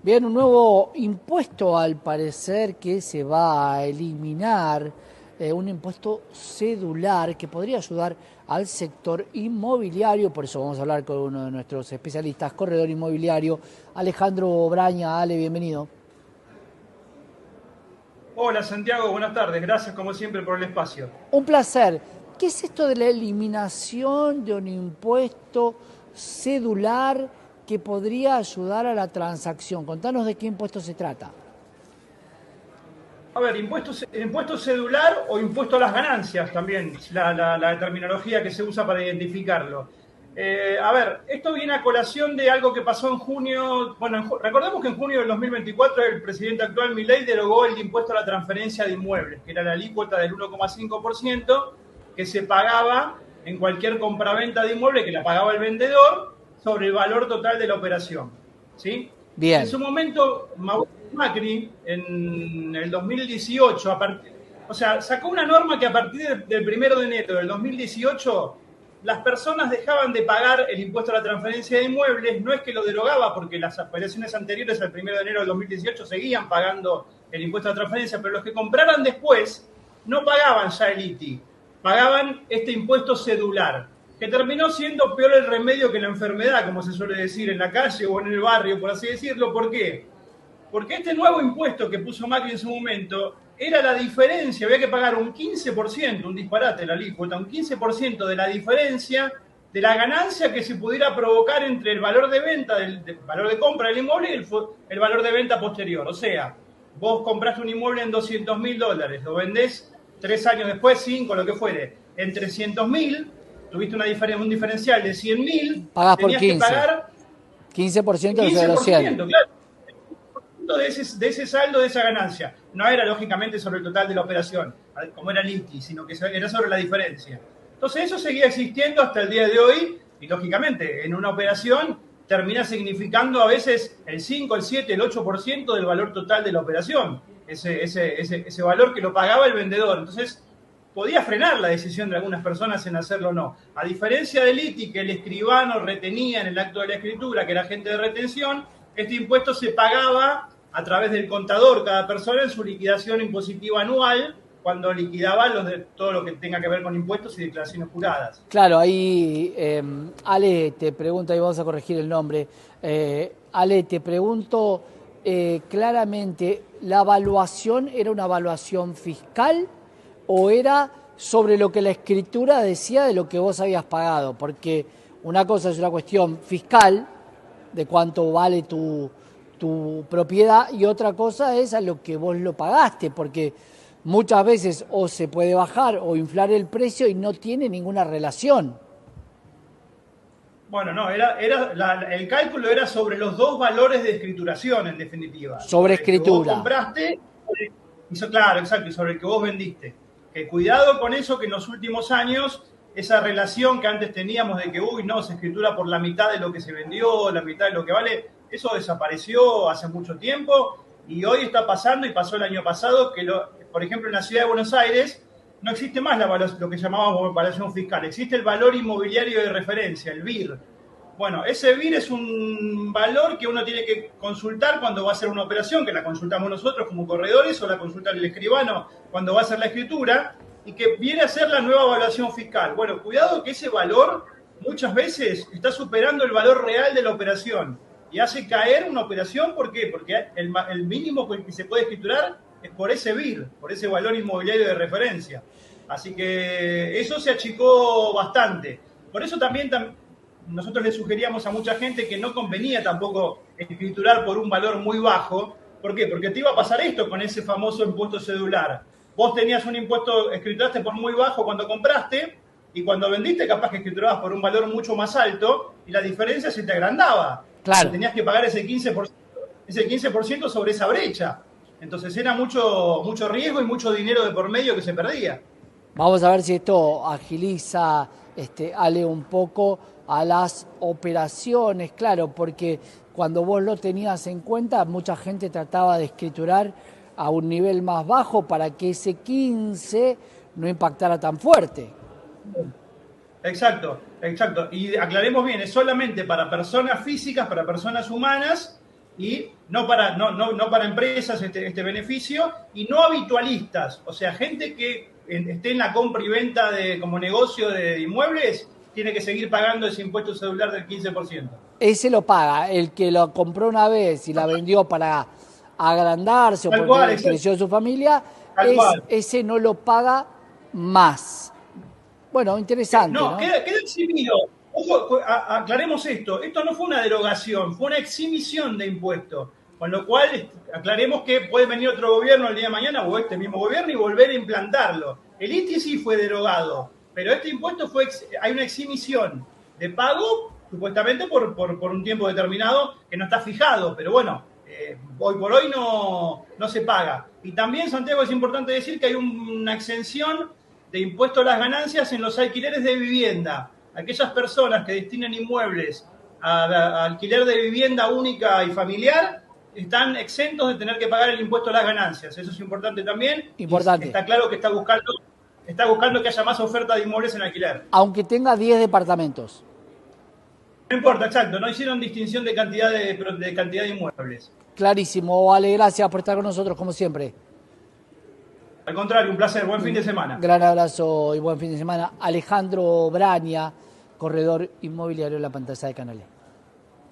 Bien, un nuevo impuesto al parecer que se va a eliminar, un impuesto cedular que podría ayudar al sector inmobiliario. Por eso vamos a hablar con uno de nuestros especialistas, corredor inmobiliario, Alejandro Braña. Ale, bienvenido. Hola Santiago, buenas tardes. Gracias como siempre por el espacio. Un placer. ¿Qué es esto de la eliminación de un impuesto cedular que podría ayudar a la transacción? Contanos de qué impuesto se trata. A ver, impuesto cedular o impuesto a las ganancias también, la terminología que se usa para identificarlo. A ver, esto viene a colación de algo que pasó en junio. Bueno, recordemos que en junio del 2024 el presidente actual Milei derogó el impuesto a la transferencia de inmuebles, que era la alícuota del 1,5% que se pagaba en cualquier compraventa de inmueble que la pagaba el vendedor sobre el valor total de la operación. ¿Sí? En Bien. su momento, Mauricio Macri, en el 2018, o sea, sacó una norma que a partir del 1 de enero del 2018 las personas dejaban de pagar el impuesto a la transferencia de inmuebles. No es que lo derogaba, porque las operaciones anteriores al 1 de enero del 2018 seguían pagando el impuesto a la transferencia, pero los que compraran después no pagaban ya el ITI, pagaban este impuesto cedular, que terminó siendo peor el remedio que la enfermedad, como se suele decir en la calle o en el barrio, por así decirlo. ¿Por qué? Porque este nuevo impuesto que puso Macri en su momento era la diferencia, había que pagar un 15%, un disparate la alícuota, un 15% de la diferencia de la ganancia que se pudiera provocar entre el valor de venta, el valor de compra del inmueble y el valor de venta posterior. O sea, vos compraste un inmueble en $200.000, lo vendés 3 años después, 5, lo que fuere, en 300.000, tuviste un diferencial de 100.000, Pagás por tenías que 15. pagar 15% sobre los 100. 15%, claro, de ese saldo, de esa ganancia. No era lógicamente sobre el total de la operación, como era el ITI, sino que era sobre la diferencia. Entonces eso seguía existiendo hasta el día de hoy y lógicamente en una operación termina significando a veces el 5, el 7, el 8% del valor total de la operación, ese valor que lo pagaba el vendedor. Entonces podía frenar la decisión de algunas personas en hacerlo o no. A diferencia del ITI, que el escribano retenía en el acto de la escritura, que era agente de retención, este impuesto se pagaba a través del contador cada persona en su liquidación impositiva anual, cuando liquidaba todo lo que tenga que ver con impuestos y declaraciones juradas. Claro, ahí Ale te pregunta, y vamos a corregir el nombre. Ale, te pregunto claramente, ¿la evaluación era una evaluación fiscal o era sobre lo que la escritura decía de lo que vos habías pagado? Porque una cosa es una cuestión fiscal, de cuánto vale tu propiedad, y otra cosa es a lo que vos lo pagaste, porque muchas veces o se puede bajar o inflar el precio y no tiene ninguna relación. Bueno, no, el cálculo era sobre los dos valores de escrituración, en definitiva. Sobre Sobre el que vos escritura. compraste, claro, exacto, y sobre el que vos vendiste. Que cuidado con eso, que en los últimos años, esa relación que antes teníamos de que, uy, no, se escritura por la mitad de lo que se vendió, la mitad de lo que vale, eso desapareció hace mucho tiempo y hoy está pasando, y pasó el año pasado, que, por ejemplo, en la ciudad de Buenos Aires no existe más lo que llamábamos evaluación fiscal, existe el valor inmobiliario de referencia, el VIR. Bueno, ese VIR es un valor que uno tiene que consultar cuando va a hacer una operación, que la consultamos nosotros como corredores o la consulta el escribano cuando va a hacer la escritura, y que viene a ser la nueva evaluación fiscal. Bueno, cuidado que ese valor muchas veces está superando el valor real de la operación y hace caer una operación. ¿Por qué? Porque el mínimo que se puede escriturar es por ese VIR, por ese valor inmobiliario de referencia. Así que eso se achicó bastante. Por eso también nosotros le sugeríamos a mucha gente que no convenía tampoco escriturar por un valor muy bajo. ¿Por qué? Porque te iba a pasar esto con ese famoso impuesto cedular. Vos tenías un impuesto, escrituraste por muy bajo cuando compraste, y cuando vendiste capaz que escriturabas por un valor mucho más alto y la diferencia se te agrandaba. Y Claro. tenías que pagar ese 15% sobre esa brecha. Entonces era mucho riesgo y mucho dinero de por medio que se perdía. Vamos a ver si esto agiliza, Ale, un poco a las operaciones, claro, porque cuando vos lo tenías en cuenta, mucha gente trataba de escriturar a un nivel más bajo para que ese 15 no impactara tan fuerte. Exacto, exacto. Y aclaremos bien, es solamente para personas físicas, para personas humanas, y no para empresas este beneficio, y no habitualistas, o sea, gente que esté en la compra y venta como negocio de inmuebles, tiene que seguir pagando ese impuesto cedular del 15%. Ese lo paga, el que lo compró una vez y la vendió para agrandarse o porque creció su familia, ese no lo paga más. Bueno, interesante, ¿no? Queda eximido. Ojo, aclaremos esto. Esto no fue una derogación, fue una exhibición de impuestos. Con lo cual, aclaremos que puede venir otro gobierno el día de mañana o este mismo gobierno y volver a implantarlo. El ITI sí fue derogado, pero este impuesto hay una exhibición de pago, supuestamente por un tiempo determinado que no está fijado, pero bueno, hoy por hoy no se paga. Y también, Santiago, es importante decir que hay una exención de impuesto a las ganancias en los alquileres de vivienda. Aquellas personas que destinen inmuebles a alquiler de vivienda única y familiar están exentos de tener que pagar el impuesto a las ganancias. Eso es importante también. Importante. Está claro que está buscando que haya más oferta de inmuebles en alquiler. Aunque tenga 10 departamentos. No importa, exacto. No hicieron distinción de cantidad de inmuebles. Clarísimo. Ale, gracias por estar con nosotros, como siempre. Al contrario, un placer. Buen fin de semana. Gran abrazo y buen fin de semana. Alejandro Braña, corredor inmobiliario en la pantalla de Canal E.